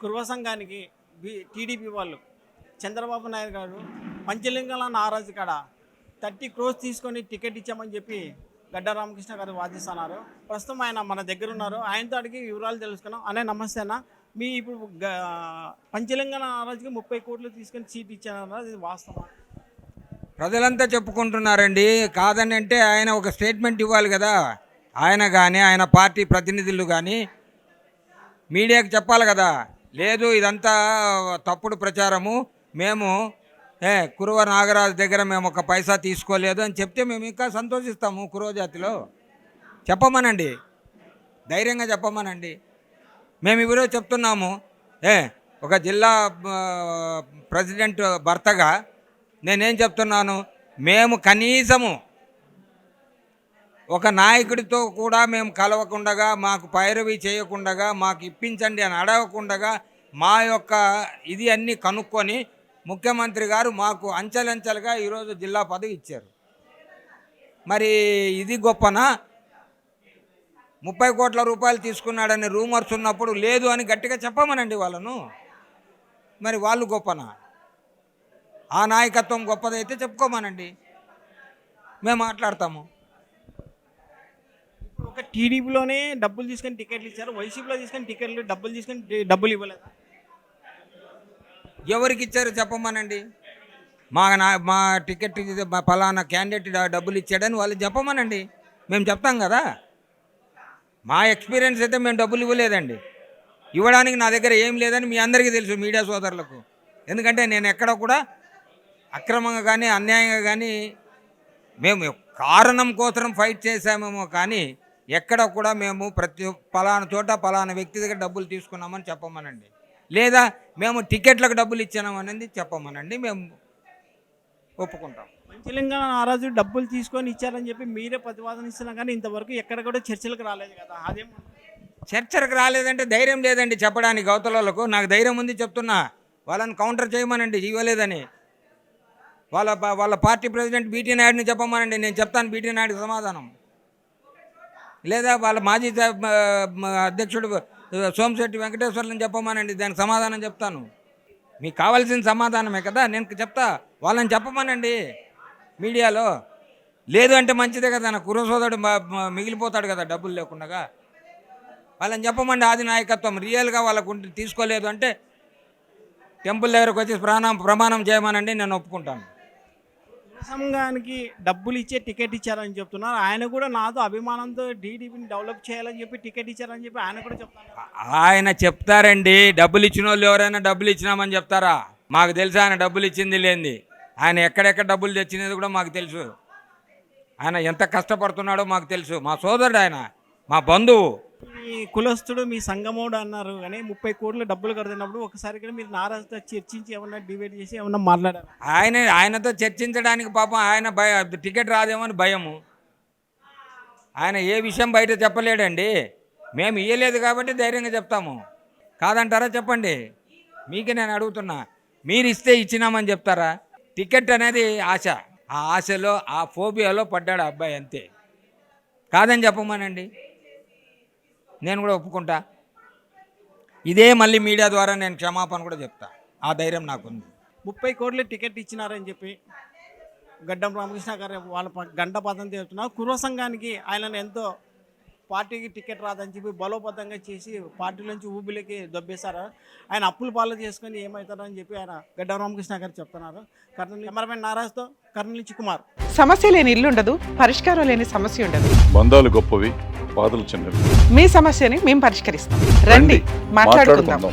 కుర్వ సంఘానికి టీడీపీ వాళ్ళు చంద్రబాబు నాయుడు గారు పంచలింగాల నారాజు కాడ 30 crores తీసుకొని టికెట్ ఇచ్చామని చెప్పి గడ్డ రామకృష్ణ గారు వాదిస్తున్నారు. ప్రస్తుతం ఆయన మన దగ్గర ఉన్నారు. ఆయనతో అడిగి వివరాలు తెలుసుకున్నాం. అనే నమస్తే అన్న, మీ ఇప్పుడు పంచలింగాల నారాజుకి 30 కోట్లు తీసుకొని సీట్ ఇచ్చారన్నారు, ఇది వాస్తవం? ప్రజలంతా చెప్పుకుంటున్నారండి. కాదని అంటే ఆయన ఒక స్టేట్మెంట్ ఇవ్వాలి కదా. ఆయన కానీ ఆయన పార్టీ ప్రతినిధులు కానీ మీడియాకి చెప్పాలి కదా. లేదు ఇదంతా తప్పుడు ప్రచారము, మేము కురువ నాగరాజు దగ్గర మేము ఒక పైసా తీసుకోలేదు అని చెప్తే మేము ఇంకా సంతోషిస్తాము. కురువ జాతిలో చెప్పమనండి, ధైర్యంగా చెప్పమనండి. మేము ఎవరో చెప్తున్నాము. ఒక జిల్లా ప్రెసిడెంట్ భర్తగా నేనేం చెప్తున్నాను, మేము కనీసము ఒక నాయకుడితో కూడా మేము కలవకుండగా, మాకు పైరవి చేయకుండగా, మాకు ఇప్పించండి అని అడగకుండగా మా యొక్క ఇది అన్నీ కనుక్కొని ముఖ్యమంత్రి గారు మాకు అంచెలంచెలుగా ఈరోజు జిల్లా పదవి ఇచ్చారు. మరి ఇది గొప్పనా? 30 కోట్ల రూపాయలు తీసుకున్నాడని రూమర్స్ ఉన్నప్పుడు లేదు అని గట్టిగా చెప్పమనండి వాళ్ళను. మరి వాళ్ళు గొప్పనా? ఆ నాయకత్వం గొప్పదైతే చెప్పుకోమనండి, మేము మాట్లాడతాము. ఒక టీడీపీలోనే డబ్బులు తీసుకొని టికెట్లు ఇచ్చారు, వైసీపీలో తీసుకొని టికెట్లు డబ్బులు తీసుకొని డబ్బులు ఇవ్వలేదు. ఎవరికి ఇచ్చారు చెప్పమనండి. మా టికెట్ పలానా క్యాండిడేట్ డబ్బులు ఇచ్చాడని వాళ్ళు చెప్పమనండి, మేము చెప్తాం కదా. మా ఎక్స్పీరియన్స్ అయితే మేము డబ్బులు ఇవ్వలేదండి. ఇవ్వడానికి నా దగ్గర ఏం లేదని మీ అందరికీ తెలుసు, మీడియా సోదరులకు. ఎందుకంటే నేను ఎక్కడ కూడా అక్రమంగా కానీ అన్యాయంగా కానీ మేము కారణం కోసం ఫైట్ చేసామేమో కానీ ఎక్కడ కూడా మేము పలానా చోట పలానా వ్యక్తి దగ్గర డబ్బులు తీసుకున్నామని చెప్పమనండి. లేదా మేము టికెట్లకు డబ్బులు ఇచ్చామనేది చెప్పమనండి, మేము ఒప్పుకుంటాం. పంచలింగాల నారాజు డబ్బులు తీసుకొని ఇచ్చారని చెప్పి మీరే ప్రతివాదన ఇస్తున్నా కానీ ఇంతవరకు ఎక్కడ కూడా చర్చలకు రాలేదు కదా. అదేం చర్చలకు రాలేదంటే ధైర్యం లేదండి చెప్పడానికి అవతలకు. నాకు ధైర్యం ఉంది చెప్తున్నా, వాళ్ళని కౌంటర్ చేయమనండి ఇవ్వలేదని. వాళ్ళ పార్టీ ప్రెసిడెంట్ బీటీ నాయుడిని చెప్పమనండి, నేను చెప్తాను బీటీ నాయుడికి సమాధానం. లేదా వాళ్ళ మాజీ అధ్యక్షుడు సోమశెట్టి వెంకటేశ్వర్లను చెప్పమనండి, దానికి సమాధానం చెప్తాను. మీకు కావాల్సిన సమాధానమే కదా నేను చెప్తా, వాళ్ళని చెప్పమనండి మీడియాలో. లేదు అంటే మంచిదే కదా, నా కుర్ర సోదరుడు మిగిలిపోతాడు కదా డబ్బులు లేకుండా. వాళ్ళని చెప్పమండి. ఆది నాయకత్వం రియల్గా వాళ్ళకు తీసుకోలేదు అంటే టెంపుల్ దగ్గరకు వచ్చి ప్రమాణం చేయమనండి, నేను ఒప్పుకుంటాను. సంఘానికి డబ్బులు ఇచ్చే టికెట్ ఇచ్చారని చెప్తున్నారు. ఆయన కూడా నాతో అభిమానంతో టీడీపీని డెవలప్ చేయాలని చెప్పి టికెట్ ఇచ్చారని చెప్పి ఆయన కూడా చెప్తారు. ఆయన చెప్తారండి, డబ్బులు ఇచ్చిన వాళ్ళు ఎవరైనా డబ్బులు ఇచ్చినామని చెప్తారా? మాకు తెలుసు ఆయన డబ్బులు ఇచ్చింది లేనిది. ఆయన ఎక్కడెక్కడ డబ్బులు తెచ్చినది కూడా మాకు తెలుసు. ఆయన ఎంత కష్టపడుతున్నాడో మాకు తెలుసు. మా సోదరుడు ఆయన, మా బంధువు. మీ కులస్తుడు, మీ సంగమోడు అన్నారు కానీ 30 కోట్లు డబ్బులు కడుతున్నప్పుడు ఒకసారి కూడా మీరు నారాజుతో చర్చించి ఏమన్నా డిబేట్ చేసి ఏమన్నా మాట్లాడారు? ఆయనతో చర్చించడానికి పాపం ఆయన టికెట్ రాదేమో అని భయము. ఆయన ఏ విషయం బయట చెప్పలేడండి. మేము ఇవ్వలేదు కాబట్టి ధైర్యంగా చెప్తాము. కాదంటారా చెప్పండి, మీకే నేను అడుగుతున్నా. మీరు ఇస్తే ఇచ్చినామని చెప్తారా? టికెట్ అనేది ఆశ, ఆ ఆశలో ఆ ఫోబియాలో పడ్డాడు అబ్బాయి, అంతే. కాదని చెప్పమనండి, నేను కూడా ఒప్పుకుంటా. ఇదే మళ్ళీ మీడియా ద్వారా నేను క్షమాపణ కూడా చెప్తా, ఆ ధైర్యం నాకుంది. 30 కోట్లు టికెట్ ఇచ్చినారని చెప్పి గడ్డం రామకృష్ణ గారు వాళ్ళ గంట పదం చెప్తున్నారు. కుర్వ సంఘానికి ఆయనను ఎంతో పార్టీకి టికెట్ రాదని చెప్పి బలోపతంగా చేసి పార్టీ నుంచి ఊబిలోకి దొబ్బేశారు. ఆయన అప్పులు పాలు చేసుకొని ఏమవుతారని చెప్పి ఆయన గడ్డం రామకృష్ణ గారు చెప్తున్నారు. కర్నూలు కెమెరామెన్ నారాజ్తో కర్నూలు నుంచి కుమార్. సమస్య లేని ఇల్లు ఉండదు, పరిష్కారం లేని సమస్య ఉండదు. బంధాలు గొప్పవి, బాధలు చిన్నవి. మీ సమస్యని మేము పరిష్కరిస్తాం. రండి, మాట్లాడుకుందాం.